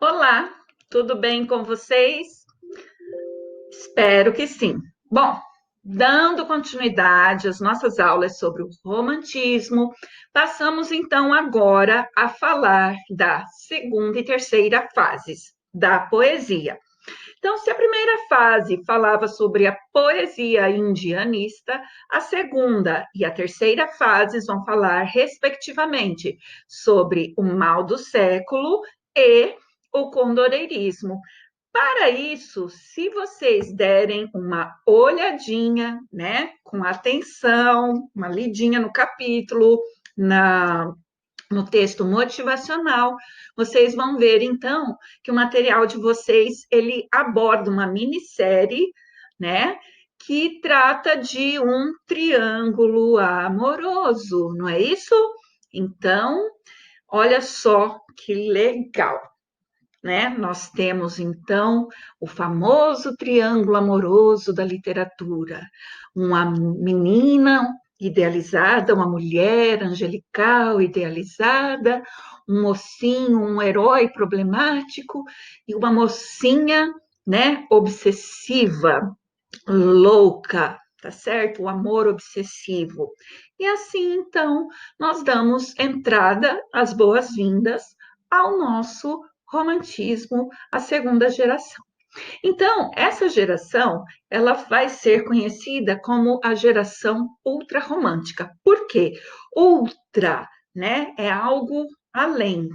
Olá, tudo bem com vocês? Espero que sim. Bom, dando continuidade às nossas aulas sobre o romantismo, passamos então agora a falar da segunda e terceira fases da poesia. Então, se a primeira fase falava sobre a poesia indianista, a segunda e a terceira fases vão falar, respectivamente, sobre o mal do século e o condoreirismo. Para isso, se vocês derem uma olhadinha, né, com atenção, uma lidinha no capítulo, no texto motivacional, vocês vão ver então que o material de vocês ele aborda uma minissérie, né, que trata de um triângulo amoroso, não é isso? Então, olha só que legal, né? Nós temos então o famoso triângulo amoroso da literatura, uma menina idealizada, uma mulher angelical idealizada, um mocinho, um herói problemático e uma mocinha, né, obsessiva, louca, tá certo? O amor obsessivo. E assim, então, nós damos entrada, as boas-vindas ao nosso romantismo, a segunda geração. Então, essa geração, ela vai ser conhecida como a geração ultrarromântica. Por quê? Ultra, né, é algo além,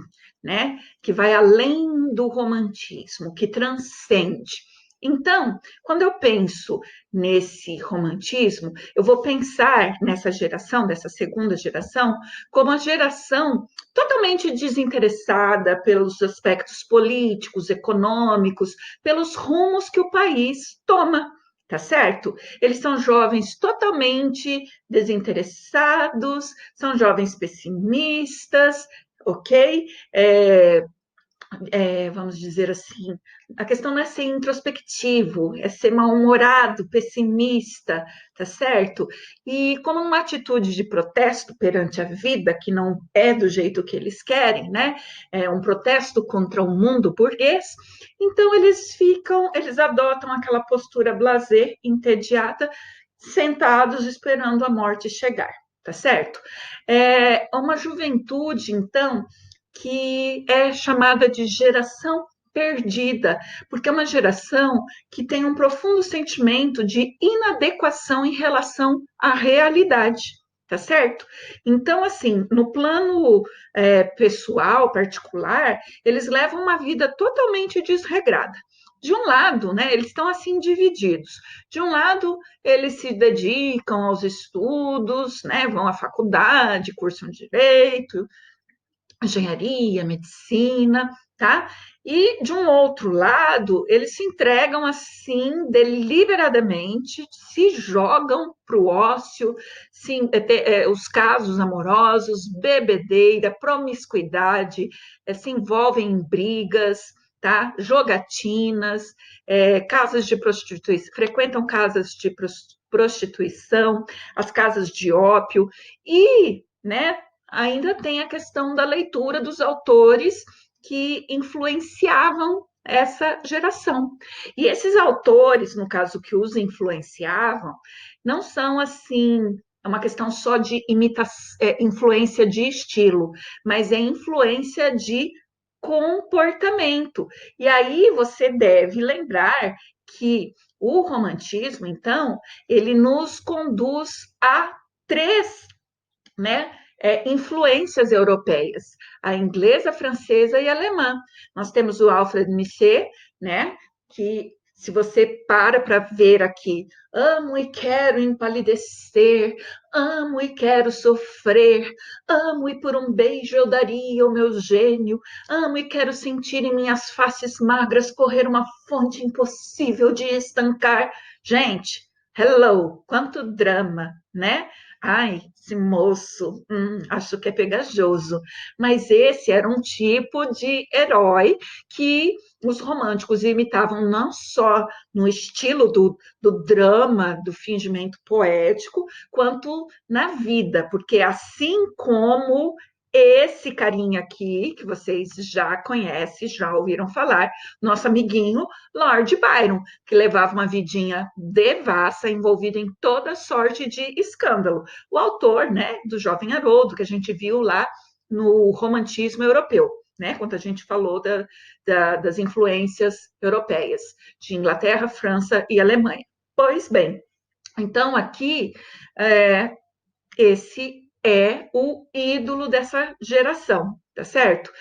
né, que vai além do romantismo, que transcende. Então, quando eu penso nesse romantismo, eu vou pensar nessa geração, dessa segunda geração, como a geração totalmente desinteressada pelos aspectos políticos, econômicos, pelos rumos que o país toma, tá certo? Eles são jovens totalmente desinteressados, são jovens pessimistas, ok? Vamos dizer assim, a questão não é ser introspectivo, é ser mal-humorado, pessimista, tá certo? E como uma atitude de protesto perante a vida, que não é do jeito que eles querem, né? É um protesto contra o mundo burguês, então eles adotam aquela postura blasé, entediada, sentados esperando a morte chegar, tá certo? É uma juventude, então, que é chamada de geração perdida, porque é uma geração que tem um profundo sentimento de inadequação em relação à realidade, tá certo? Então, assim, no plano pessoal, particular, eles levam uma vida totalmente desregrada. De um lado, né, eles estão assim divididos. De um lado, eles se dedicam aos estudos, né, vão à faculdade, cursam direito, engenharia, medicina, tá? E de um outro lado, eles se entregam assim deliberadamente, se jogam para o ócio, os casos amorosos, bebedeira, promiscuidade, se envolvem em brigas, tá? Jogatinas, casas de prostituição, frequentam casas de prostituição, as casas de ópio e, né, ainda tem a questão da leitura dos autores que influenciavam essa geração. E esses autores, no caso que os influenciavam, não são assim, é uma questão só de influência de estilo, mas é influência de comportamento. E aí você deve lembrar que o romantismo, então, ele nos conduz a três, né, influências europeias, a inglesa, a francesa e a alemã. Nós temos o Alfred Musset, né, que se você para ver aqui, amo e quero empalidecer, amo e quero sofrer, amo e por um beijo eu daria o meu gênio, amo e quero sentir em minhas faces magras correr uma fonte impossível de estancar. Gente, hello, quanto drama, né? Ai, esse moço, acho que é pegajoso. Mas esse era um tipo de herói que os românticos imitavam não só no estilo do drama, do fingimento poético, quanto na vida, porque assim como esse carinha aqui, que vocês já conhecem, já ouviram falar, nosso amiguinho Lord Byron, que levava uma vidinha devassa, envolvida em toda sorte de escândalo. O autor, né, do Jovem Haroldo, que a gente viu lá no romantismo europeu, né, quando a gente falou das influências europeias, de Inglaterra, França e Alemanha. Pois bem, então aqui esse é o ídolo dessa geração, tá certo?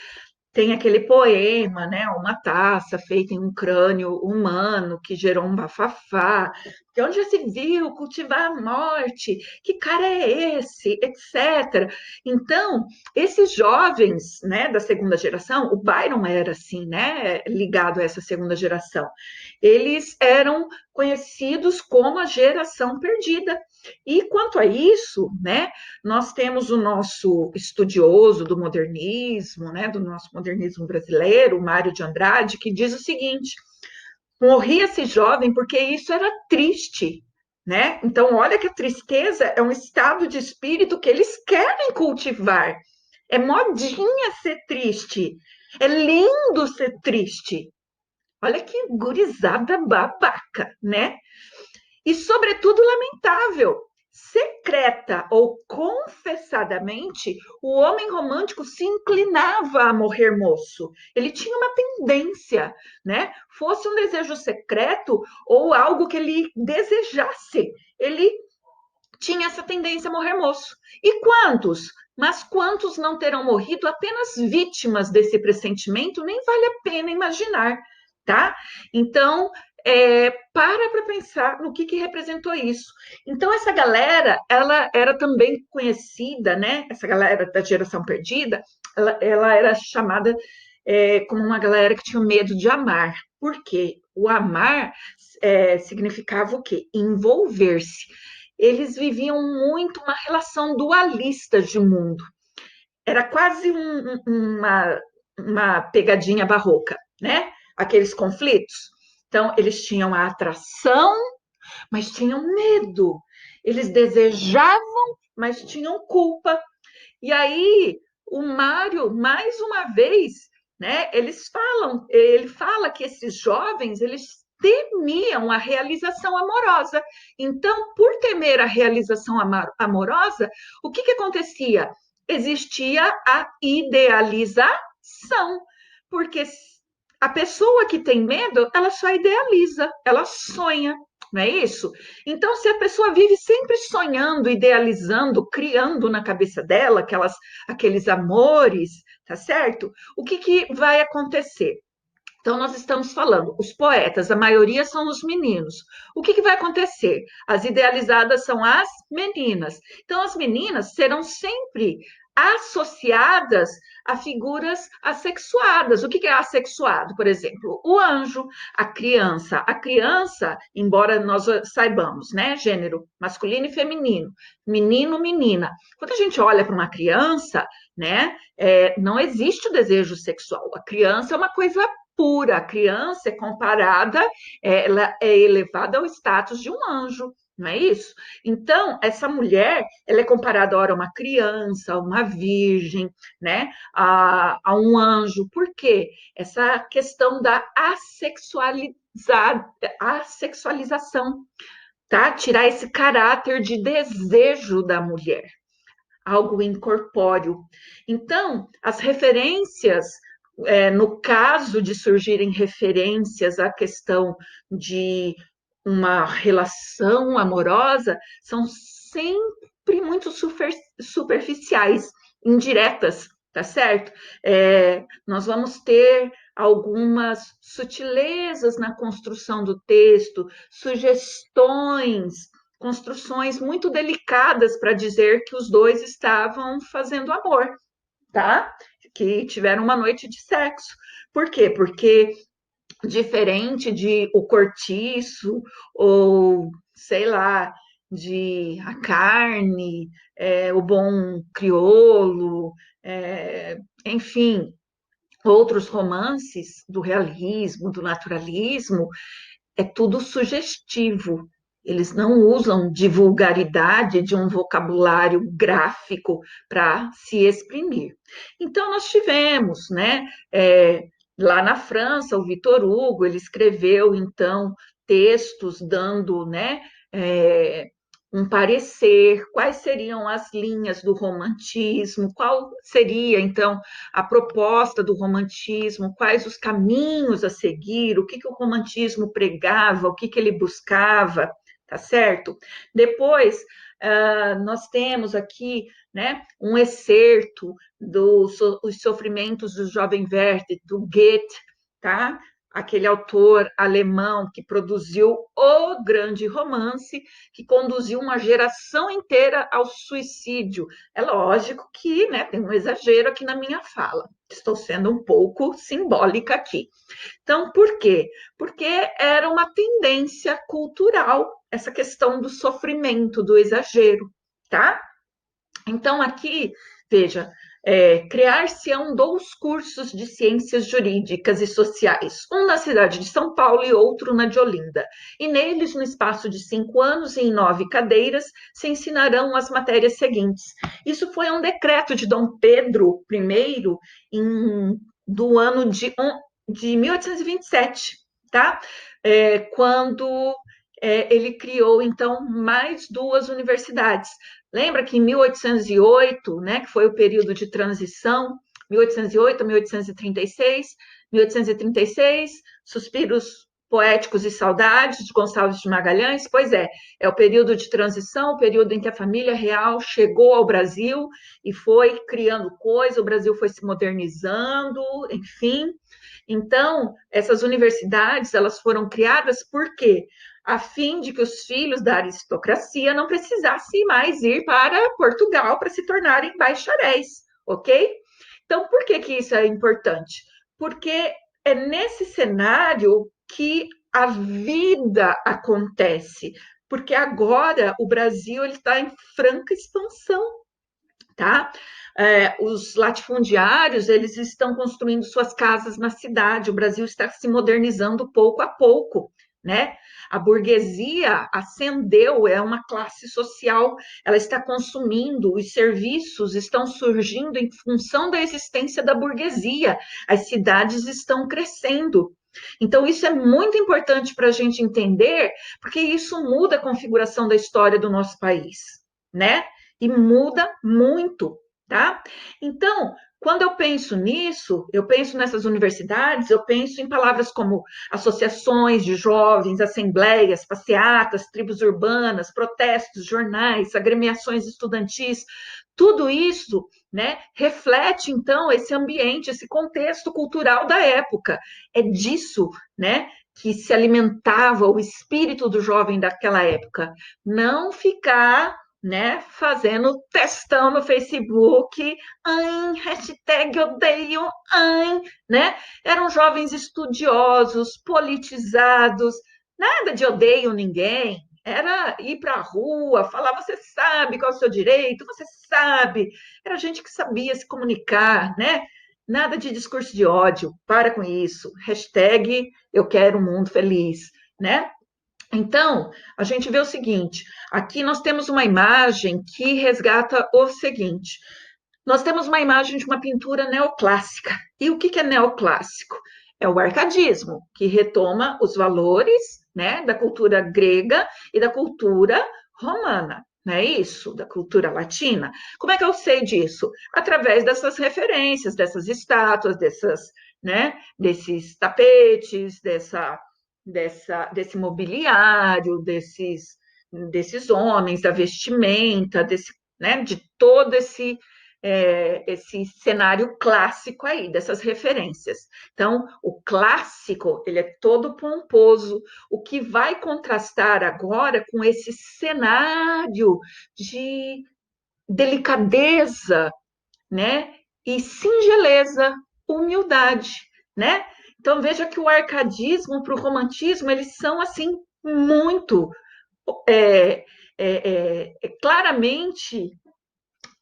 Tem aquele poema, né? Uma taça feita em um crânio humano que gerou um bafafá. De onde já se viu cultivar a morte? Que cara é esse? Etc. Então, esses jovens, né, da segunda geração, o Byron era assim, né, ligado a essa segunda geração. Eles eram conhecidos como a geração perdida. E quanto a isso, né, nós temos o nosso estudioso do modernismo, né, do nosso modernismo brasileiro, Mário de Andrade, que diz o seguinte: morria-se jovem porque isso era triste, né? Então, olha que a tristeza é um estado de espírito que eles querem cultivar. É modinha ser triste, é lindo ser triste. Olha que gurizada babaca, né? E, sobretudo, lamentável. Secreta ou confessadamente, o homem romântico se inclinava a morrer moço. Ele tinha uma tendência, né? Fosse um desejo secreto ou algo que ele desejasse, ele tinha essa tendência a morrer moço. E quantos? Mas quantos não terão morrido apenas vítimas desse pressentimento? Nem vale a pena imaginar, tá? Então, para pensar no que representou isso. Então, essa galera, ela era também conhecida, né? Essa galera da geração perdida, ela era chamada como uma galera que tinha medo de amar. Por quê? O amar significava o quê? Envolver-se. Eles viviam muito uma relação dualista de mundo. Era quase uma pegadinha barroca, né? Aqueles conflitos. Então, eles tinham a atração, mas tinham medo. Eles desejavam, mas tinham culpa. E aí, o Mário, mais uma vez, né, ele fala que esses jovens, eles temiam a realização amorosa. Então, por temer a realização amorosa, o que acontecia? Existia a idealização, porque a pessoa que tem medo, ela só idealiza, ela sonha, não é isso? Então, se a pessoa vive sempre sonhando, idealizando, criando na cabeça dela aqueles amores, tá certo? O que vai acontecer? Então, nós estamos falando, os poetas, a maioria são os meninos. O que vai acontecer? As idealizadas são as meninas. Então, as meninas serão sempre associadas a figuras assexuadas. O que é assexuado? Por exemplo, o anjo, a criança. A criança, embora nós saibamos, né, gênero masculino e feminino, menino, menina. Quando a gente olha para uma criança, né, não existe o desejo sexual. A criança é uma coisa pura. A criança é comparada, ela é elevada ao status de um anjo, não é isso? Então, essa mulher, ela é comparada ora a uma criança, a uma virgem, né? A um anjo. Por quê? Essa questão da assexualização, tá? Tirar esse caráter de desejo da mulher, algo incorpóreo. Então, as referências, no caso de surgirem referências à questão de uma relação amorosa, são sempre muito superficiais, indiretas, tá certo? Nós vamos ter algumas sutilezas na construção do texto, sugestões, construções muito delicadas para dizer que os dois estavam fazendo amor, tá? Que tiveram uma noite de sexo. Por quê? Porque diferente de o cortiço ou sei lá, de a carne, o bom crioulo, enfim, outros romances do realismo, do naturalismo, é tudo sugestivo. Eles não usam de vulgaridade, de um vocabulário gráfico para se exprimir. Então, nós tivemos, né, lá na França, o Victor Hugo, ele escreveu, então, textos dando, né, é, um parecer, quais seriam as linhas do romantismo, qual seria, então, a proposta do romantismo, quais os caminhos a seguir, o que, que o romantismo pregava, o que, que ele buscava, tá certo? Depois, nós temos aqui, né, um excerto dos Os Sofrimentos do Jovem Werther, do Goethe, tá? Aquele autor alemão que produziu o grande romance, que conduziu uma geração inteira ao suicídio. É lógico que, né, tem um exagero aqui na minha fala. Estou sendo um pouco simbólica aqui. Então, por quê? Porque era uma tendência cultural essa questão do sofrimento, do exagero, tá? Então, aqui, veja, criar-se-ão dois cursos de ciências jurídicas e sociais, um na cidade de São Paulo e outro na de Olinda. E neles, no espaço de 5 anos e em 9 cadeiras, se ensinarão as matérias seguintes. Isso foi um decreto de Dom Pedro I do ano de 1827, tá? Quando ele criou, então, mais duas universidades. Lembra que em 1808, né, que foi o período de transição, 1808 a 1836, 1836, Suspiros Poéticos e Saudades, de Gonçalves de Magalhães? Pois é o período de transição, o período em que a família real chegou ao Brasil e foi criando coisa, o Brasil foi se modernizando, enfim. Então, essas universidades, elas foram criadas por quê? A fim de que os filhos da aristocracia não precisassem mais ir para Portugal para se tornarem bacharéis, ok? Então, por que, que isso é importante? Porque é nesse cenário que a vida acontece, porque agora o Brasil está em franca expansão, tá? Os latifundiários, eles estão construindo suas casas na cidade, o Brasil está se modernizando pouco a pouco, né? A burguesia ascendeu, é uma classe social, ela está consumindo, os serviços estão surgindo em função da existência da burguesia, as cidades estão crescendo. Então, isso é muito importante para a gente entender, porque isso muda a configuração da história do nosso país, né? E muda muito, tá? Então, quando eu penso nisso, eu penso nessas universidades, eu penso em palavras como associações de jovens, assembleias, passeatas, tribos urbanas, protestos, jornais, agremiações estudantis, tudo isso, né, reflete então esse ambiente, esse contexto cultural da época. É disso, né, que se alimentava o espírito do jovem daquela época. Não ficar, né, fazendo textão no Facebook, ai, hashtag odeio, ai, né? Eram jovens estudiosos, politizados, nada de odeio ninguém, era ir para a rua, falar, você sabe qual é o seu direito, você sabe. Era gente que sabia se comunicar, né? Nada de discurso de ódio, para com isso. Hashtag eu quero um mundo feliz, né? Então, a gente vê o seguinte: aqui nós temos uma imagem que resgata o seguinte: nós temos uma imagem de uma pintura neoclássica. E o que é neoclássico? É o arcadismo, que retoma os valores, né, da cultura grega e da cultura romana. Não é isso? Da cultura latina. Como é que eu sei disso? Através dessas referências, dessas estátuas, né, desses tapetes, desse mobiliário, desses homens, da vestimenta, né, de todo esse cenário clássico aí, dessas referências. Então, o clássico, ele é todo pomposo, o que vai contrastar agora com esse cenário de delicadeza, né, e singeleza, humildade, né? Então, veja que o arcadismo para o romantismo, eles são, assim, muito é, claramente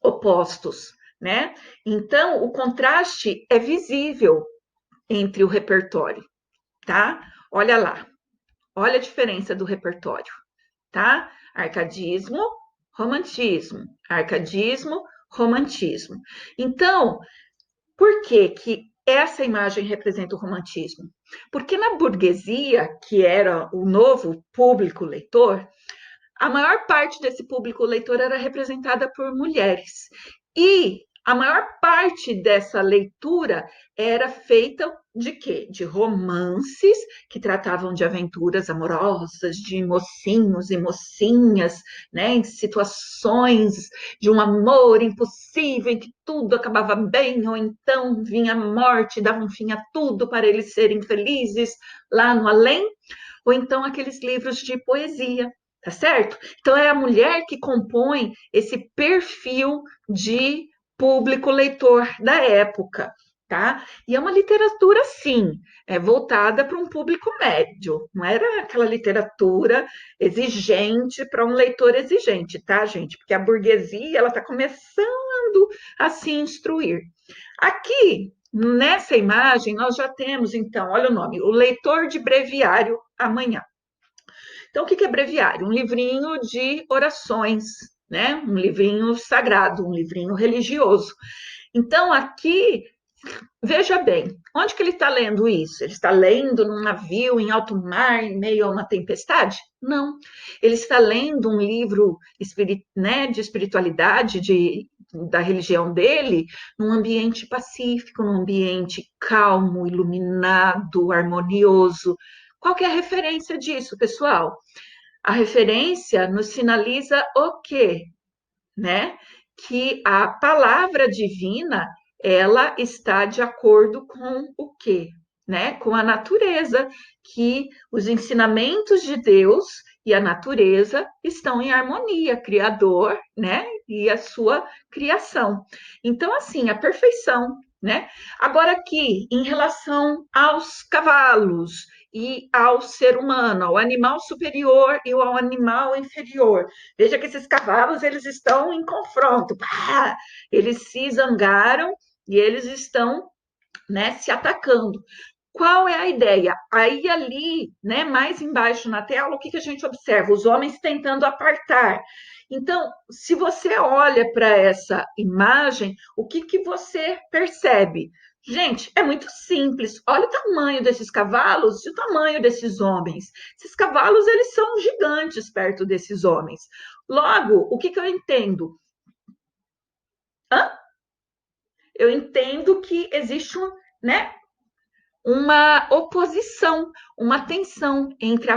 opostos, né? Então, o contraste é visível entre o repertório, tá? Olha lá, olha a diferença do repertório, tá? Arcadismo, romantismo, arcadismo, romantismo. Então, por que que essa imagem representa o romantismo? Porque na burguesia, que era o novo público leitor, a maior parte desse público leitor era representada por mulheres. E a maior parte dessa leitura era feita de quê? De romances que tratavam de aventuras amorosas, de mocinhos e mocinhas, né, em situações de um amor impossível, em que tudo acabava bem, ou então vinha a morte, dava um fim a tudo para eles serem felizes lá no além, ou então aqueles livros de poesia, tá certo? Então é a mulher que compõe esse perfil de público leitor da época, tá? E é uma literatura, sim, voltada para um público médio, não era aquela literatura exigente para um leitor exigente, tá, gente? Porque a burguesia, ela está começando a se instruir. Aqui, nessa imagem, nós já temos, então, olha o nome, o leitor de breviário amanhã. Então, o que é breviário? Um livrinho de orações, né? Um livrinho sagrado, um livrinho religioso. Então, aqui, veja bem, onde que ele está lendo isso? Ele está lendo num navio em alto mar, em meio a uma tempestade? Não. Ele está lendo um livro né, de espiritualidade, da religião dele, num ambiente pacífico, num ambiente calmo, iluminado, harmonioso. Qual que é a referência disso, pessoal? A referência nos sinaliza o quê? Né? Que a palavra divina, ela está de acordo com o quê? Né? Com a natureza, que os ensinamentos de Deus e a natureza estão em harmonia, Criador, né? E a sua criação. Então, assim, a perfeição, né? Agora, aqui, em relação aos cavalos e ao ser humano, ao animal superior e ao animal inferior. Veja que esses cavalos, eles estão em confronto. Pá! Eles se zangaram e eles estão, né, se atacando. Qual é a ideia? Aí ali, né, mais embaixo na tela, o que a gente observa? Os homens tentando apartar. Então, se você olha para essa imagem, o que você percebe? Gente, é muito simples. Olha o tamanho desses cavalos e o tamanho desses homens. Esses cavalos, eles são gigantes perto desses homens. Logo, o que eu entendo? Hã? Eu entendo que existe né, uma oposição, uma tensão entre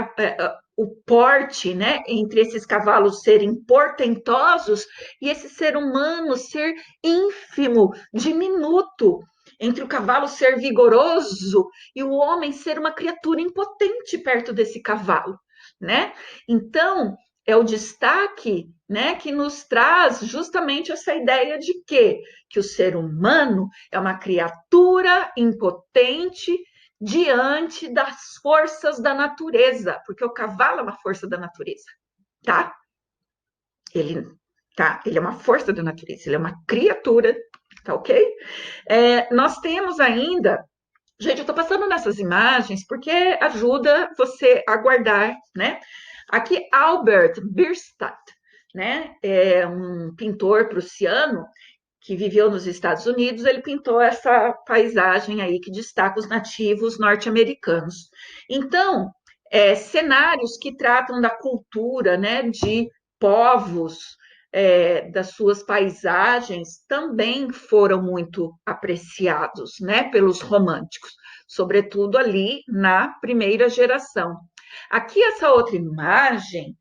o porte, né, entre esses cavalos serem portentosos e esse ser humano ser ínfimo, diminuto, entre o cavalo ser vigoroso e o homem ser uma criatura impotente perto desse cavalo, né? Então, é o destaque, né, que nos traz justamente essa ideia de que o ser humano é uma criatura impotente diante das forças da natureza, porque o cavalo é uma força da natureza, tá? Ele, tá? Ele é uma força da natureza, ele é uma criatura, tá ok? Nós temos ainda, gente, eu tô passando nessas imagens porque ajuda você a guardar, né? Aqui, Albert Bierstadt, né? É um pintor prussiano que viveu nos Estados Unidos, ele pintou essa paisagem aí que destaca os nativos norte-americanos. Então, cenários que tratam da cultura, né, de povos, das suas paisagens, também foram muito apreciados, né, pelos românticos, sobretudo ali na primeira geração. Aqui, essa outra imagem,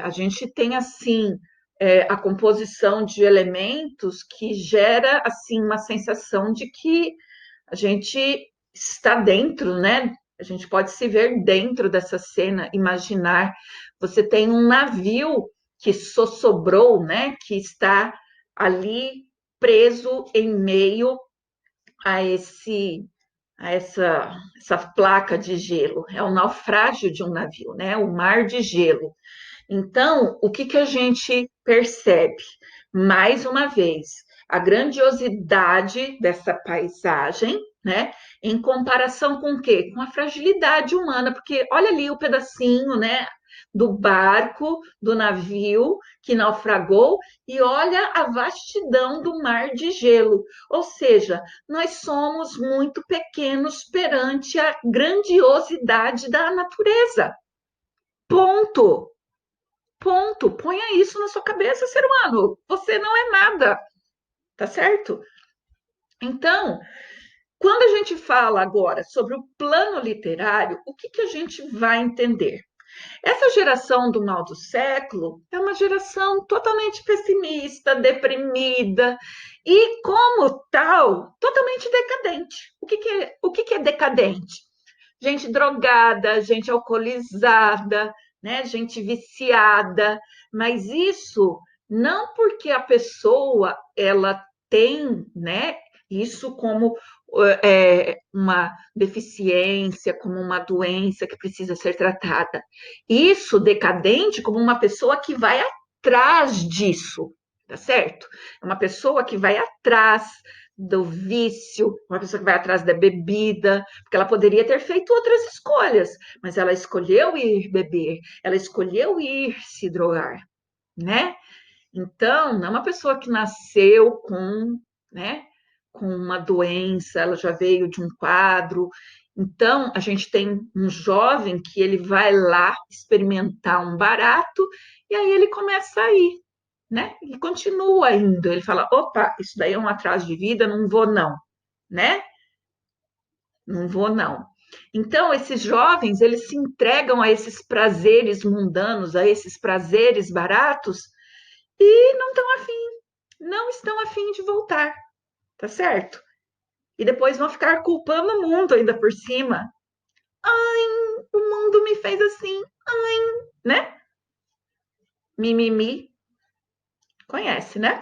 a gente tem assim a composição de elementos que gera assim uma sensação de que a gente está dentro, né? A gente pode se ver dentro dessa cena, imaginar. Você tem um navio que sobrou, né? Que está ali preso em meio a essa placa de gelo. É o naufrágio de um navio, né? O mar de gelo. Então, o que a gente percebe? Mais uma vez, a grandiosidade dessa paisagem, né? Em comparação com o quê? Com a fragilidade humana, porque olha ali o pedacinho, né? do barco, do navio que naufragou e olha a vastidão do mar de gelo. Ou seja, nós somos muito pequenos perante a grandiosidade da natureza. Ponto. Ponto. Ponha isso na sua cabeça, ser humano. Você não é nada. Tá certo? Então, quando a gente fala agora sobre o plano literário, o que a gente vai entender? Essa geração do mal do século é uma geração totalmente pessimista, deprimida e, como tal, totalmente decadente. O que é decadente? Gente drogada, gente alcoolizada, né? Gente viciada, mas isso não porque a pessoa ela tem, né? Isso como uma deficiência, como uma doença que precisa ser tratada. Isso decadente como uma pessoa que vai atrás disso, tá certo? É uma pessoa que vai atrás do vício, uma pessoa que vai atrás da bebida, porque ela poderia ter feito outras escolhas, mas ela escolheu ir beber, ela escolheu ir se drogar, né? Então, não é uma pessoa que nasceu com, né, com uma doença, ela já veio de um quadro. Então, a gente tem um jovem que ele vai lá experimentar um barato e aí ele começa a ir, né? E continua indo. Ele fala: opa, isso daí é um atraso de vida, não vou não, né? Não vou não. Então, esses jovens, eles se entregam a esses prazeres mundanos, a esses prazeres baratos e não estão afim, não estão afim de voltar, tá certo? E depois vão ficar culpando o mundo ainda por cima. Ai, o mundo me fez assim, ai, né? Mimimi, conhece, né?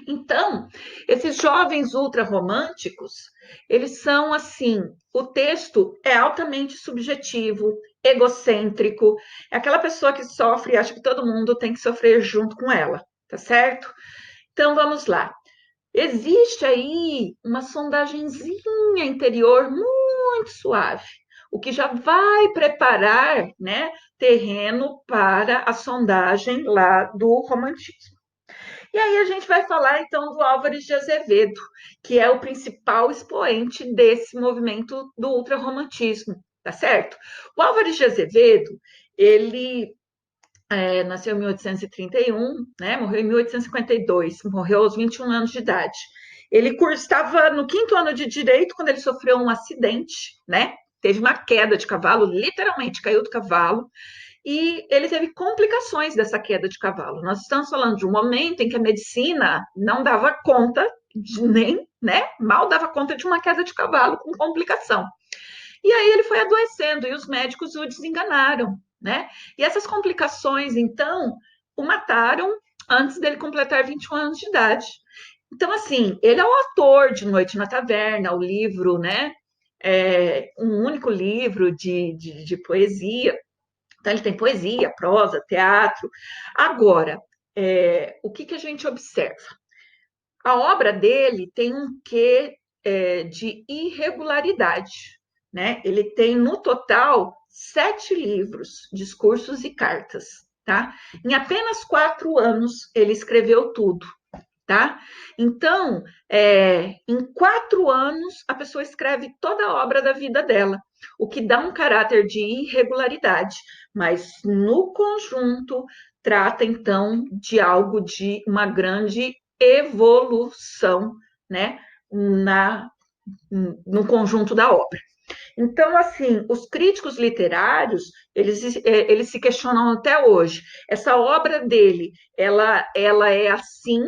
Então, esses jovens ultrarromânticos, eles são assim, o texto é altamente subjetivo, egocêntrico, é aquela pessoa que sofre e acha que todo mundo tem que sofrer junto com ela, tá certo? Então, vamos lá. Existe aí uma sondagenzinha interior muito suave, o que já vai preparar, né, terreno para a sondagem lá do romantismo. E aí a gente vai falar então do Álvares de Azevedo, que é o principal expoente desse movimento do ultrarromantismo, tá certo? O Álvares de Azevedo, ele nasceu em 1831, né? Morreu em 1852, morreu aos 21 anos de idade. Ele estava no quinto ano de direito quando ele sofreu um acidente, né? Teve uma queda de cavalo, literalmente caiu do cavalo, e ele teve complicações dessa queda de cavalo. Nós estamos falando de um momento em que a medicina não dava conta de nem, né? Mal dava conta de uma queda de cavalo com complicação. E aí ele foi adoecendo e os médicos o desenganaram, né? E essas complicações, então, o mataram antes dele completar 21 anos de idade. Então, assim, ele é o autor de Noite na Taverna, o livro, né? Um único livro de poesia. Então, ele tem poesia, prosa, teatro. Agora, o que a gente observa? A obra dele tem um quê de irregularidade, né? Ele tem, no total, 7 livros, discursos e cartas, tá? Em apenas 4 anos, ele escreveu tudo, tá? Então, em 4 anos, a pessoa escreve toda a obra da vida dela, o que dá um caráter de irregularidade, mas no conjunto trata então de algo de uma grande evolução, né, no conjunto da obra. Então, assim, os críticos literários, eles se questionam até hoje. Essa obra dele, ela é assim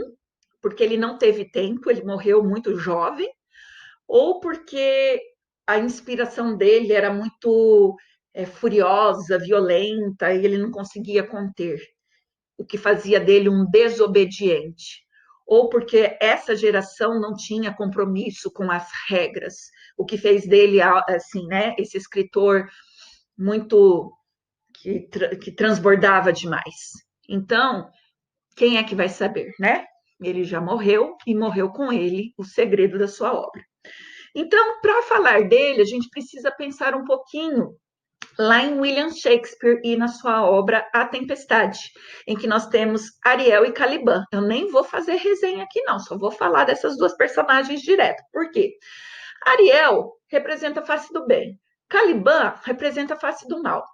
porque ele não teve tempo, ele morreu muito jovem, ou porque a inspiração dele era muito furiosa, violenta, e ele não conseguia conter, o que fazia dele um desobediente, ou porque essa geração não tinha compromisso com as regras, o que fez dele, assim, né, esse escritor muito que transbordava demais. Então, quem é que vai saber, né? Ele já morreu e morreu com ele o segredo da sua obra. Então, para falar dele, a gente precisa pensar um pouquinho lá em William Shakespeare e na sua obra A Tempestade, em que nós temos Ariel e Caliban. Eu nem vou fazer resenha aqui, não, só vou falar dessas duas personagens direto. Por quê? Ariel representa a face do bem. Caliban representa a face do mal.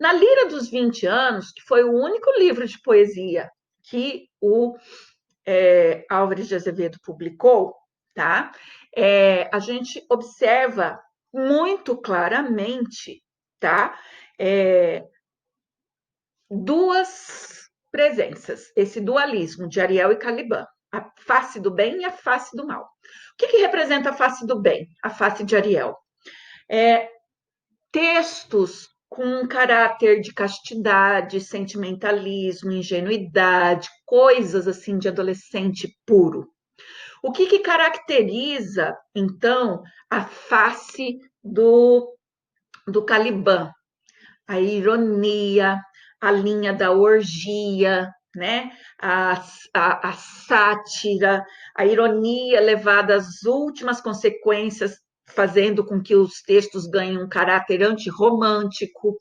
Na Lira dos 20 Anos, que foi o único livro de poesia que o Álvares de Azevedo publicou, tá? A gente observa muito claramente, tá? Duas presenças, esse dualismo de Ariel e Caliban, a face do bem e a face do mal. O que representa a face do bem, a face de Ariel? Textos com um caráter de castidade, sentimentalismo, ingenuidade, coisas assim de adolescente puro. O que caracteriza, então, a face do Caliban? A ironia, a linha da orgia, né? A sátira, a ironia levada às últimas consequências, fazendo com que os textos ganhem um caráter antirromântico,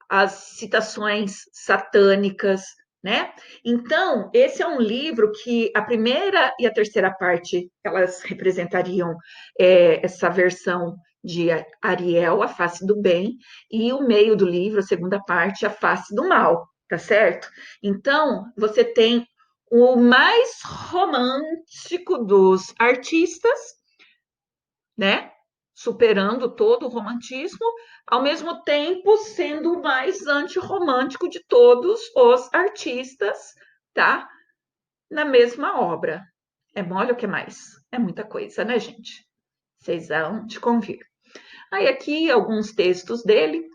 as citações satânicas, né? Então, esse é um livro que a primeira e a terceira parte, elas representariam essa versão de Ariel, a face do bem, e o meio do livro, a segunda parte, a face do mal, tá certo? Então, você tem o mais romântico dos artistas, né? Superando todo o romantismo, ao mesmo tempo sendo o mais antirromântico de todos os artistas, tá? Na mesma obra. É mole o que mais? É muita coisa, né, gente? Vocês vão de convir. Aí aqui alguns textos dele.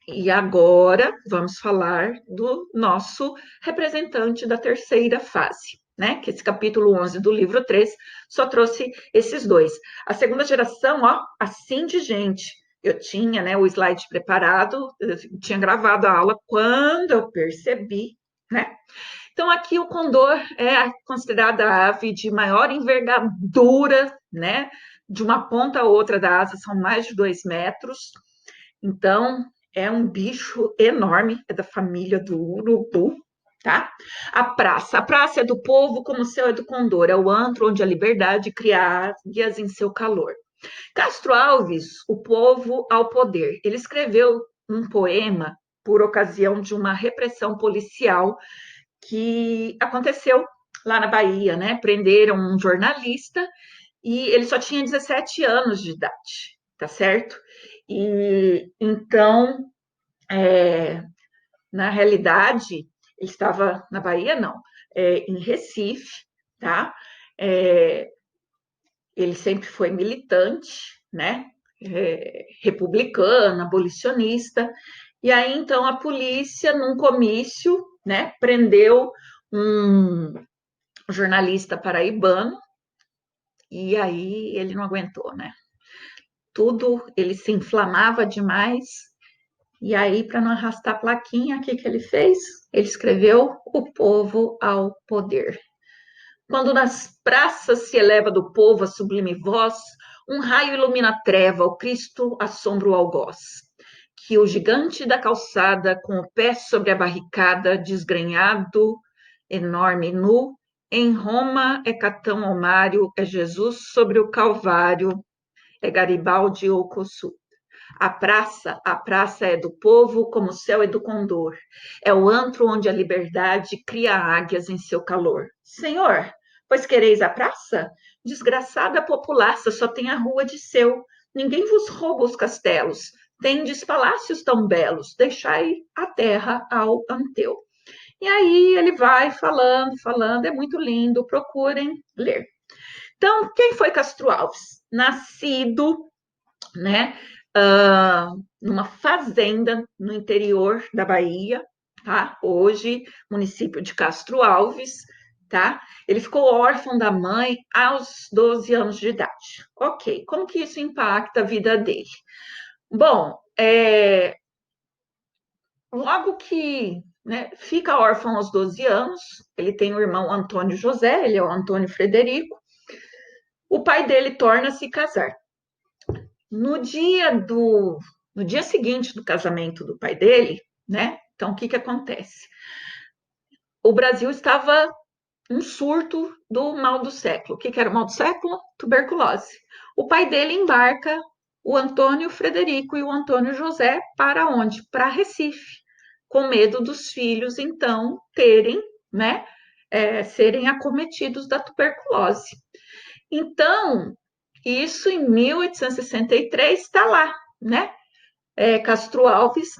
E agora vamos falar do nosso representante da terceira fase, né? Que esse capítulo 11 do livro 3 só trouxe esses dois. A segunda geração, ó, assim de gente. Eu tinha, né, o slide preparado, eu tinha gravado a aula quando eu percebi, né? Então, aqui o condor é considerada a ave de maior envergadura, né? De uma ponta a outra da asa são mais de 2 metros. Então, é um bicho enorme, é da família do urubu, tá? A praça é do povo como o céu é do condor, é o antro onde a liberdade cria águias em seu calor. Castro Alves, O Povo ao Poder, ele escreveu um poema por ocasião de uma repressão policial que aconteceu lá na Bahia, né? Prenderam um jornalista e ele só tinha 17 anos de idade, tá certo? E então, na realidade, ele estava na Bahia, não, em Recife, tá? Ele sempre foi militante, né? Republicano, abolicionista. E aí, então, a polícia, num comício, né, prendeu um jornalista paraibano, e aí ele não aguentou, né? Tudo, ele se inflamava demais, e aí, para não arrastar a plaquinha, o que ele fez? Ele escreveu O Povo ao Poder. Quando nas praças se eleva do povo a sublime voz, um raio ilumina a treva, o Cristo assombra o algoz. Que o gigante da calçada, com o pé sobre a barricada, desgrenhado, enorme e nu, em Roma é Catão ou Mário, é Jesus sobre o Calvário, é Garibaldi ou Kossuth. A praça é do povo como o céu é do condor. É o antro onde a liberdade cria águias em seu calor. Senhor, pois quereis a praça? Desgraçada populaça, só tem a rua de seu. Ninguém vos rouba os castelos. Tendes palácios tão belos, deixai a terra ao anteu. E aí ele vai falando, falando, é muito lindo, procurem ler. Então, quem foi Castro Alves? Nascido, né, numa fazenda no interior da Bahia, tá? Hoje, município de Castro Alves, tá? Ele ficou órfão da mãe aos 12 anos de idade. Ok, como que isso impacta a vida dele? Bom, logo que, né, fica órfão aos 12 anos, ele tem o irmão Antônio José, ele é o Antônio Frederico, o pai dele torna-se casar. No dia No dia seguinte do casamento do pai dele, né? Então, o que acontece? O Brasil estava um surto do mal do século. O que era o mal do século? Tuberculose. O pai dele embarca o Antônio Frederico e o Antônio José para onde? Para Recife, com medo dos filhos, então, terem, né, serem acometidos da tuberculose. Então, isso em 1863 está lá, né? Castro Alves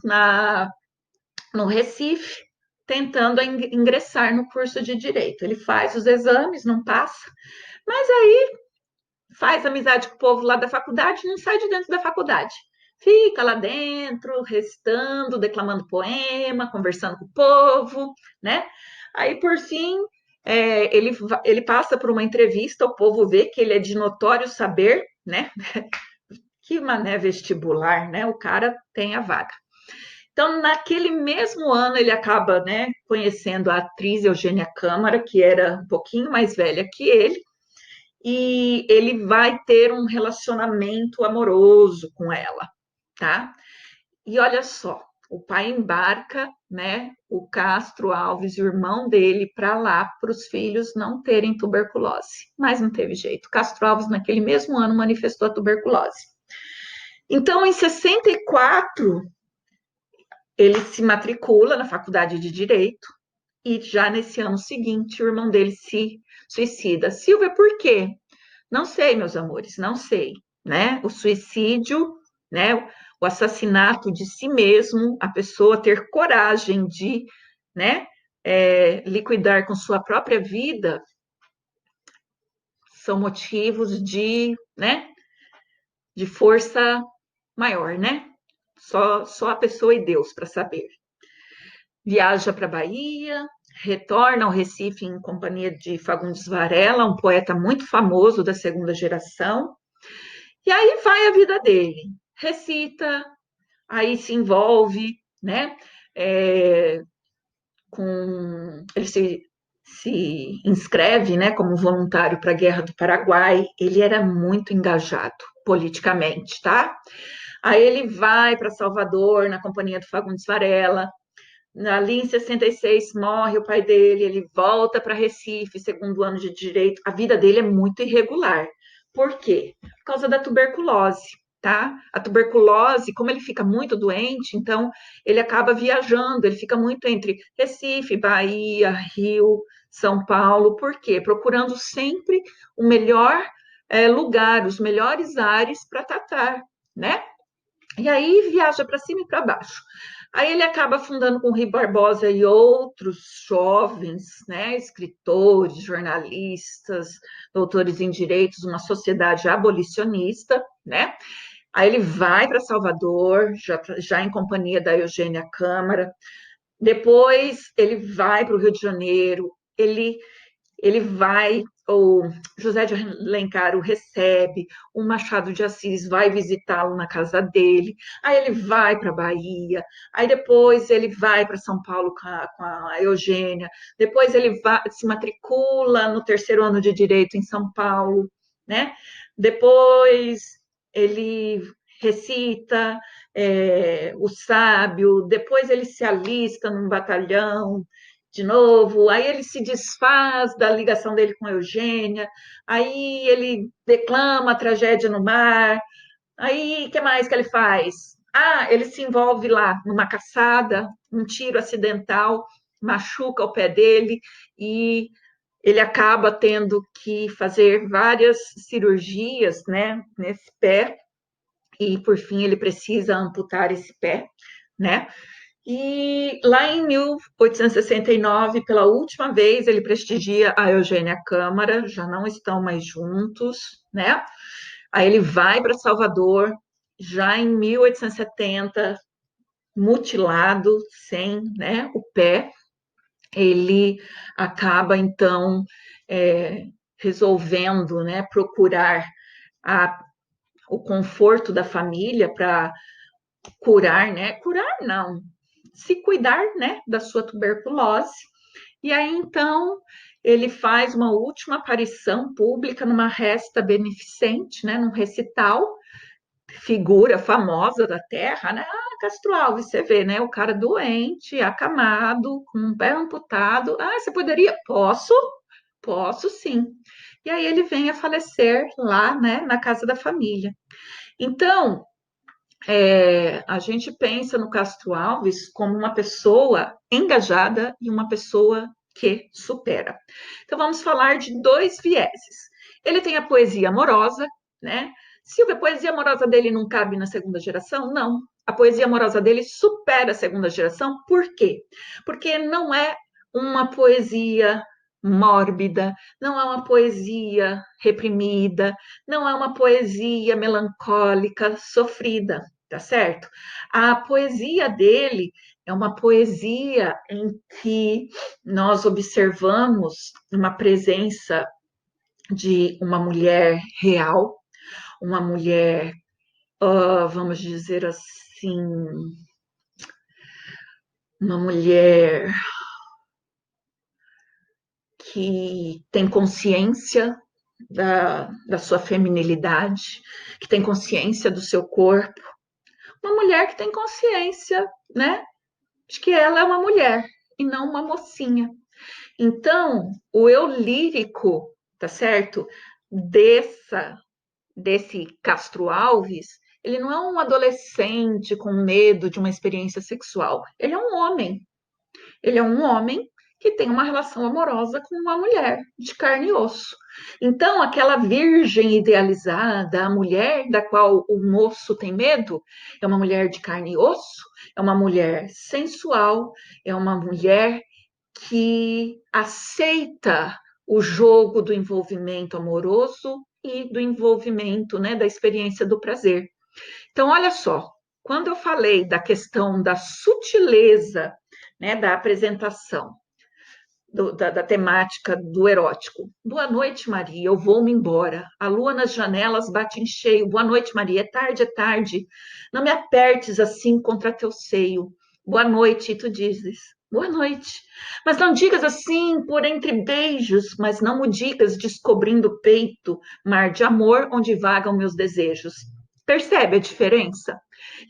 no Recife, tentando ingressar no curso de Direito. Ele faz os exames, não passa, mas aí faz amizade com o povo lá da faculdade, não sai de dentro da faculdade. Fica lá dentro, restando, declamando poema, conversando com o povo, né? Aí, por fim, ele passa por uma entrevista, o povo vê que ele é de notório saber, né? Que mané vestibular, né? O cara tem a vaga. Então, naquele mesmo ano, ele acaba, né, conhecendo a atriz Eugênia Câmara, que era um pouquinho mais velha que ele, e ele vai ter um relacionamento amoroso com ela, tá? E olha só, o pai embarca, né, o Castro Alves e o irmão dele para lá para os filhos não terem tuberculose, mas não teve jeito. Castro Alves naquele mesmo ano manifestou a tuberculose. Então, em 64, ele se matricula na faculdade de Direito e já nesse ano seguinte o irmão dele se suicida. Silvia, por quê? Não sei, meus amores, não sei, né? O suicídio, né? O assassinato de si mesmo, a pessoa ter coragem de, né? Liquidar com sua própria vida, são motivos de, né? De força maior, né? Só a pessoa e Deus para saber. Viaja para a Bahia, retorna ao Recife em companhia de Fagundes Varela, um poeta muito famoso da segunda geração, e aí vai a vida dele. Recita, aí se envolve, né? É, ele se inscreve, né, como voluntário para a Guerra do Paraguai. Ele era muito engajado politicamente, tá? Aí ele vai para Salvador na companhia do Fagundes Varela. Ali em 66 morre o pai dele, ele volta para Recife, segundo ano de direito. A vida dele é muito irregular. Por quê? Por causa da tuberculose, tá? A tuberculose, como ele fica muito doente, então ele acaba viajando, ele fica muito entre Recife, Bahia, Rio, São Paulo. Por quê? Procurando sempre o melhor lugar, os melhores ares para tratar, né? E aí viaja para cima e para baixo. Aí ele acaba fundando com o Rui Barbosa e outros jovens, né, escritores, jornalistas, doutores em direitos, uma sociedade abolicionista, né? Aí ele vai para Salvador, já em companhia da Eugênia Câmara. Depois ele vai para o Rio de Janeiro. Ele vai, o José de Alencar o recebe, o Machado de Assis vai visitá-lo na casa dele, aí ele vai para a Bahia, aí depois ele vai para São Paulo com a Eugênia, depois ele se matricula no terceiro ano de Direito em São Paulo, né? Depois ele recita o sábio, depois ele se alista num batalhão, de novo, aí ele se desfaz da ligação dele com a Eugênia, aí ele declama a tragédia no mar, aí o que mais que ele faz? Ah, ele se envolve lá numa caçada, um tiro acidental, machuca o pé dele e ele acaba tendo que fazer várias cirurgias, né, nesse pé, e por fim ele precisa amputar esse pé, né? E lá em 1869, pela última vez, ele prestigia a Eugênia Câmara, já não estão mais juntos, né? Aí ele vai para Salvador, já em 1870, mutilado, sem, né, o pé, ele acaba, então, é, resolvendo, né, procurar o conforto da família para curar, né? Curar não, se cuidar, né, da sua tuberculose. E aí então ele faz uma última aparição pública numa resta beneficente, né, num recital, figura famosa da Terra, né? Ah, Castro Alves, você vê, né? O cara doente, acamado, com um pé amputado. Ah, você poderia? Posso? Posso sim. E aí ele vem a falecer lá, né, na casa da família. Então, a gente pensa no Castro Alves como uma pessoa engajada e uma pessoa que supera. Então, vamos falar de dois vieses. Ele tem a poesia amorosa, né? Se a poesia amorosa dele não cabe na segunda geração, não. A poesia amorosa dele supera a segunda geração. Por quê? Porque não é uma poesia mórbida, não é uma poesia reprimida, não é uma poesia melancólica, sofrida, tá certo? A poesia dele é uma poesia em que nós observamos uma presença de uma mulher real, uma mulher, vamos dizer assim, uma mulher que tem consciência da sua feminilidade, que tem consciência do seu corpo, uma mulher que tem consciência, né, de que ela é uma mulher e não uma mocinha. Então, o eu lírico, tá certo? Desse Castro Alves, ele não é um adolescente com medo de uma experiência sexual. Ele é um homem. Ele é um homem que tem uma relação amorosa com uma mulher de carne e osso. Então, aquela virgem idealizada, a mulher da qual o moço tem medo, é uma mulher de carne e osso, é uma mulher sensual, é uma mulher que aceita o jogo do envolvimento amoroso e do envolvimento, né, da experiência do prazer. Então, olha só, quando eu falei da questão da sutileza, né, da apresentação, da temática do erótico. Boa noite, Maria, eu vou-me embora. A lua nas janelas bate em cheio. Boa noite, Maria, é tarde, é tarde. Não me apertes assim contra teu seio. Boa noite, e tu dizes. Boa noite. Mas não digas assim por entre beijos, mas não o digas descobrindo o peito, mar de amor onde vagam meus desejos. Percebe a diferença?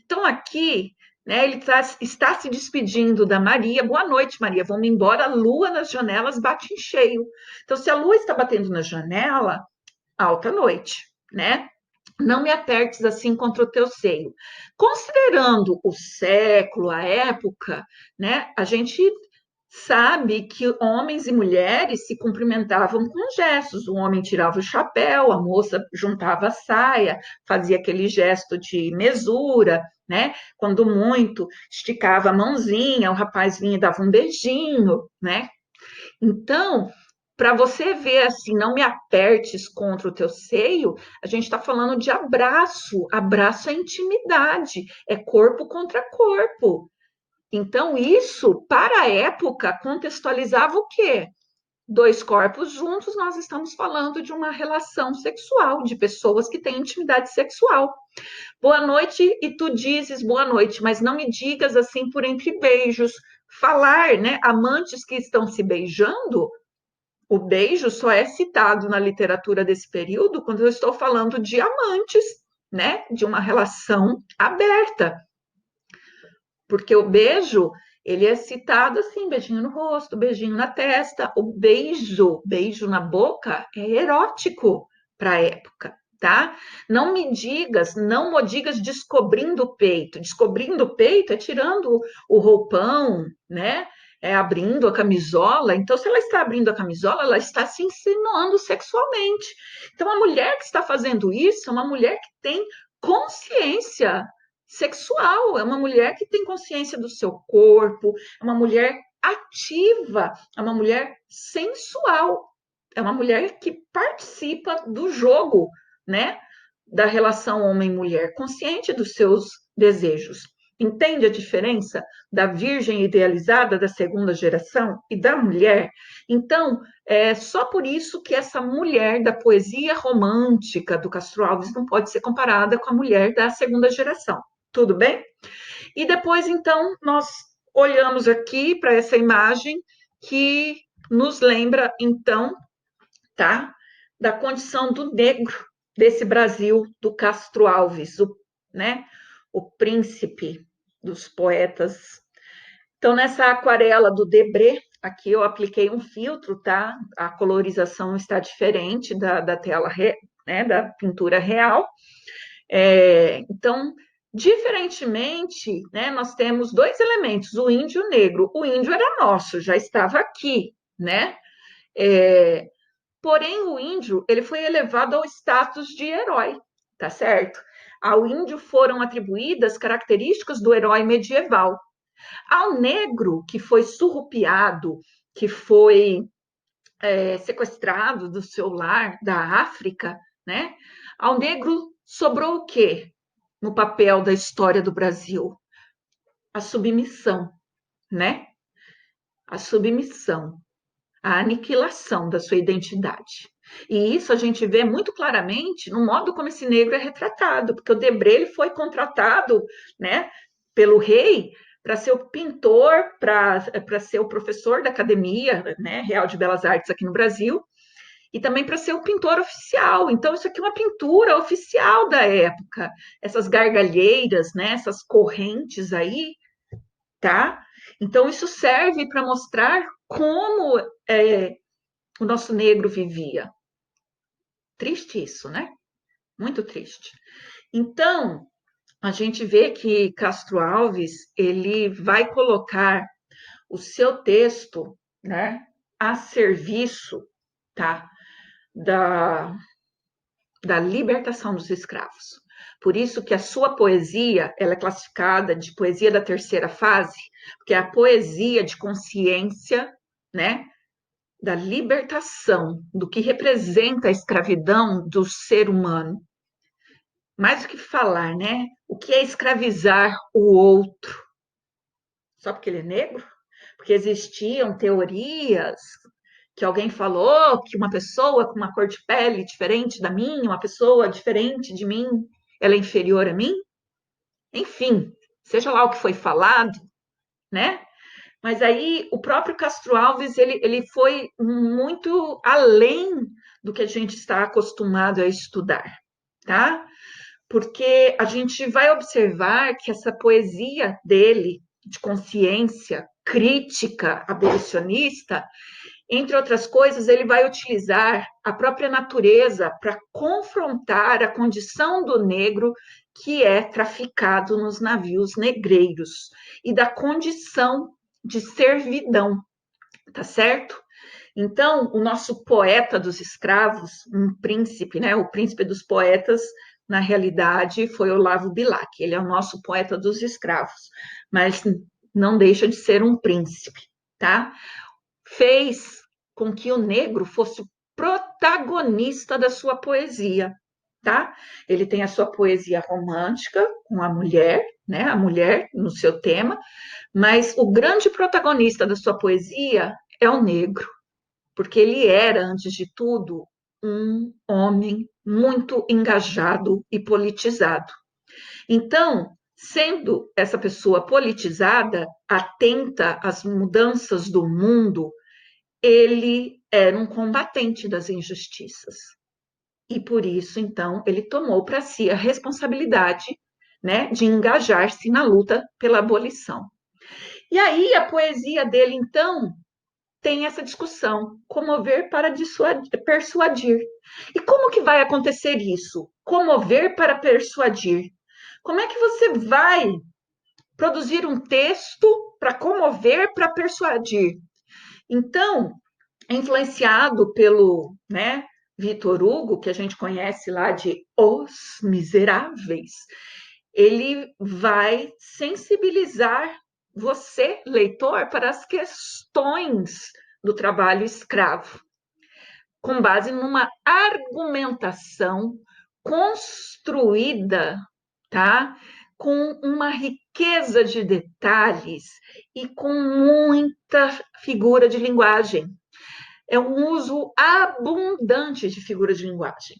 Então, aqui, né, ele está se despedindo da Maria. Boa noite, Maria. Vamos embora. A lua nas janelas bate em cheio. Então, se a lua está batendo na janela, alta noite, né? Não me apertes assim contra o teu seio. Considerando o século, a época, né? A gente sabe que homens e mulheres se cumprimentavam com gestos. O homem tirava o chapéu, a moça juntava a saia, fazia aquele gesto de mesura, né? Quando muito, esticava a mãozinha, o rapaz vinha e dava um beijinho, né? Então, para você ver assim, não me apertes contra o teu seio, a gente está falando de abraço. Abraço é intimidade, é corpo contra corpo. Então, isso, para a época, contextualizava o quê? Dois corpos juntos, nós estamos falando de uma relação sexual, de pessoas que têm intimidade sexual. Boa noite, e tu dizes boa noite, mas não me digas assim por entre beijos. Falar, né? Amantes que estão se beijando, o beijo só é citado na literatura desse período quando eu estou falando de amantes, né? De uma relação aberta. Porque o beijo, ele é citado assim, beijinho no rosto, beijinho na testa. O beijo, beijo na boca é erótico para a época, tá? Não me digas descobrindo o peito. Descobrindo o peito é tirando o roupão, né? É abrindo a camisola. Então, se ela está abrindo a camisola, ela está se insinuando sexualmente. Então, a mulher que está fazendo isso é uma mulher que tem consciência sexual, é uma mulher que tem consciência do seu corpo, é uma mulher ativa, é uma mulher sensual, é uma mulher que participa do jogo, né, da relação homem-mulher, consciente dos seus desejos. Entende a diferença da virgem idealizada da segunda geração e da mulher? Então, é só por isso que essa mulher da poesia romântica do Castro Alves não pode ser comparada com a mulher da segunda geração. Tudo bem? E depois, então, nós olhamos aqui para essa imagem que nos lembra, então, tá? Da condição do negro desse Brasil do Castro Alves, o né? O príncipe dos poetas. Então, nessa aquarela do Debré, aqui eu apliquei um filtro, tá? A colorização está diferente da tela, né, da pintura real. Então, diferentemente, né, nós temos dois elementos, o índio e o negro. O índio era nosso, já estava aqui, né? Porém, o índio ele foi elevado ao status de herói, tá certo? Ao índio foram atribuídas características do herói medieval. Ao negro, que foi surrupiado, que foi sequestrado do seu lar, da África, né? Ao negro sobrou o quê no papel da história do Brasil? A submissão, né? A submissão, a aniquilação da sua identidade. E isso a gente vê muito claramente no modo como esse negro é retratado, porque o Debré ele foi contratado, né, pelo rei para ser o pintor, para ser o professor da Academia, né, Real de Belas Artes aqui no Brasil, e também para ser o pintor oficial. Então, isso aqui é uma pintura oficial da época. Essas gargalheiras, né, essas correntes aí, tá? Então, isso serve para mostrar como o nosso negro vivia. Triste isso, né? Muito triste. Então, a gente vê que Castro Alves, ele vai colocar o seu texto, né, a serviço, tá, da libertação dos escravos. Por isso que a sua poesia, ela é classificada de poesia da terceira fase, porque é a poesia de consciência, né, da libertação, do que representa a escravidão do ser humano. Mais do que falar, né? O que é escravizar o outro? Só porque ele é negro? Porque existiam teorias que alguém falou que uma pessoa com uma cor de pele diferente da minha, uma pessoa diferente de mim, ela é inferior a mim? Enfim, seja lá o que foi falado, né? Mas aí o próprio Castro Alves ele foi muito além do que a gente está acostumado a estudar, tá? Porque a gente vai observar que essa poesia dele, de consciência crítica abolicionista, entre outras coisas, ele vai utilizar a própria natureza para confrontar a condição do negro que é traficado nos navios negreiros e da condição de servidão, tá certo? Então, o nosso poeta dos escravos, um príncipe, né? O príncipe dos poetas, na realidade, foi Olavo Bilac. Ele é o nosso poeta dos escravos, mas não deixa de ser um príncipe, tá? Fez com que o negro fosse o protagonista da sua poesia, tá? Ele tem a sua poesia romântica com a mulher, né? A mulher no seu tema, mas o grande protagonista da sua poesia é o negro, porque ele era, antes de tudo, um homem muito engajado e politizado. Então, sendo essa pessoa politizada, atenta às mudanças do mundo, ele era um combatente das injustiças. E por isso, então, ele tomou para si a responsabilidade, né, de engajar-se na luta pela abolição. E aí a poesia dele, então, tem essa discussão, comover para persuadir. E como que vai acontecer isso? Comover para persuadir. Como é que você vai produzir um texto para comover, para persuadir? Então, influenciado pelo, né, Vitor Hugo, que a gente conhece lá de Os Miseráveis, ele vai sensibilizar você, leitor, para as questões do trabalho escravo, com base numa argumentação construída, tá? Com uma riqueza de detalhes e com muita figura de linguagem. É um uso abundante de figura de linguagem.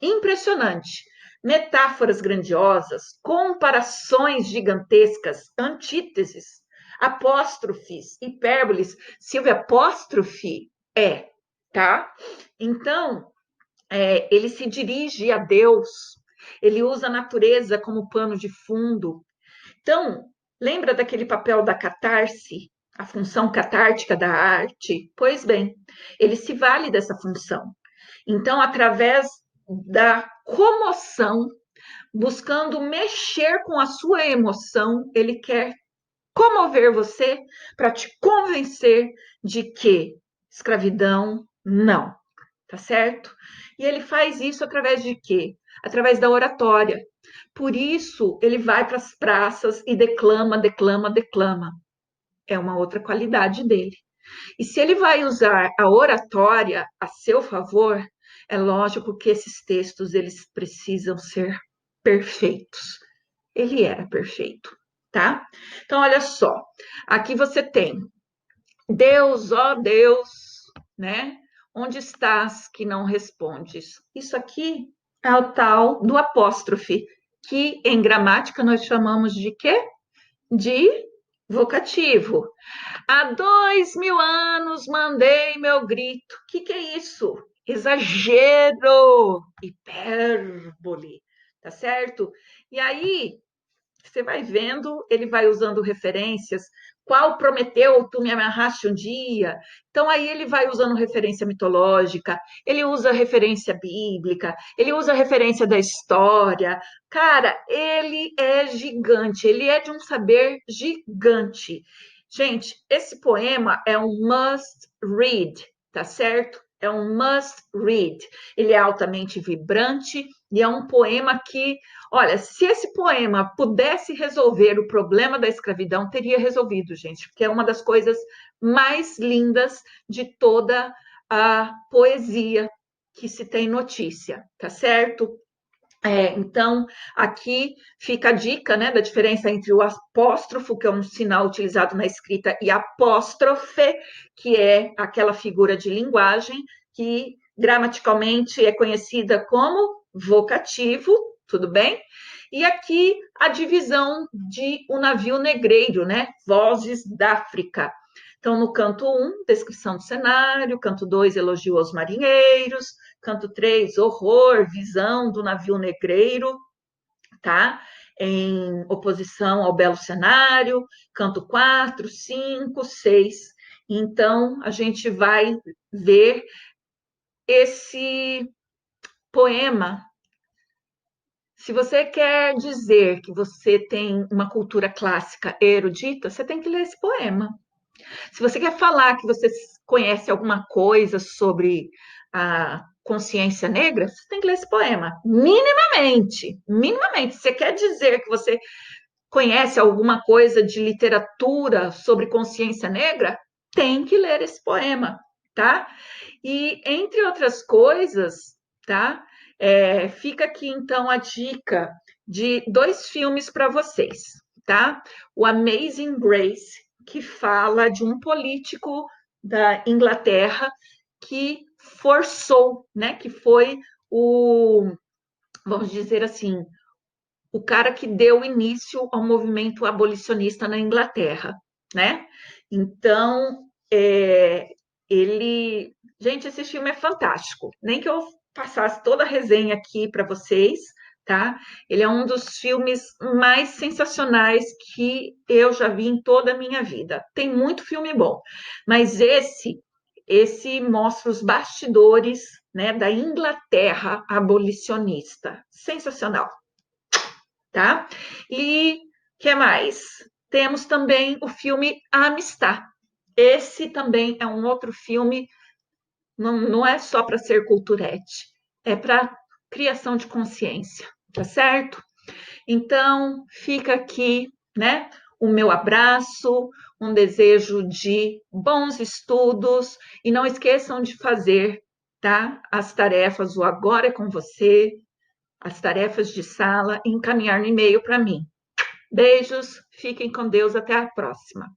Impressionante. Metáforas grandiosas, comparações gigantescas, antíteses, apóstrofes, hipérboles. Silvia, apóstrofe tá? Então, ele se dirige a Deus Ele usa a natureza como pano de fundo. Então, lembra daquele papel da catarse, a função catártica da arte? Pois bem, ele se vale dessa função. Então, através da comoção, buscando mexer com a sua emoção, ele quer comover você para te convencer de que escravidão não, tá certo? E ele faz isso através de quê? Através da oratória. Por isso, ele vai para as praças e declama, declama, declama. É uma outra qualidade dele. E se ele vai usar a oratória a seu favor, é lógico que esses textos eles precisam ser perfeitos. Ele era perfeito, tá? Então, olha só. Aqui você tem Deus, ó Deus, né? Onde estás que não respondes? Isso aqui é o tal do apóstrofe, que em gramática nós chamamos de quê? De vocativo. Há 2000 anos mandei meu grito. O que é isso? Exagero, hipérbole, tá certo? E aí, você vai vendo, ele vai usando referências. Qual prometeu tu me amarraste um dia? Então, aí ele vai usando referência mitológica, ele usa referência bíblica, ele usa referência da história. Cara, ele é gigante, ele é de um saber gigante. Gente, esse poema é um must read, tá certo? É um must read. Ele é altamente vibrante e é um poema que, olha, se esse poema pudesse resolver o problema da escravidão, teria resolvido, gente, porque é uma das coisas mais lindas de toda a poesia que se tem notícia, tá certo? Então, aqui fica a dica, né, da diferença entre o apóstrofo, que é um sinal utilizado na escrita, e apóstrofe, que é aquela figura de linguagem que gramaticalmente é conhecida como vocativo, tudo bem? E aqui a divisão de o navio negreiro, né? Vozes da África. Então, no canto 1, descrição do cenário, canto 2, elogio aos marinheiros, canto 3, horror, visão do navio negreiro, tá? Em oposição ao belo cenário, canto 4, 5, 6. Então, a gente vai ver esse poema. Se você quer dizer que você tem uma cultura clássica erudita, você tem que ler esse poema. Se você quer falar que você conhece alguma coisa sobre a consciência negra, você tem que ler esse poema. Minimamente, minimamente. Se você quer dizer que você conhece alguma coisa de literatura sobre consciência negra, tem que ler esse poema, tá? E entre outras coisas, tá? Fica aqui então a dica de 2 filmes para vocês, tá? O Amazing Grace, que fala de um político da Inglaterra que forçou, né? Que foi vamos dizer assim, o cara que deu início ao movimento abolicionista na Inglaterra, né? Então, ele. Gente, esse filme é fantástico. Nem que eu passasse toda a resenha aqui para vocês, tá? Ele é um dos filmes mais sensacionais que eu já vi em toda a minha vida. Tem muito filme bom, mas esse mostra os bastidores, né, da Inglaterra abolicionista. Sensacional, tá? E que mais? Temos também o filme A Amistad. Esse também é um outro filme, não é só para ser culturete, é para criação de consciência, tá certo? Então, fica aqui, né? O meu abraço, um desejo de bons estudos e não esqueçam de fazer, tá? As tarefas, o agora é com você, as tarefas de sala e encaminhar no e-mail para mim. Beijos, fiquem com Deus, até a próxima.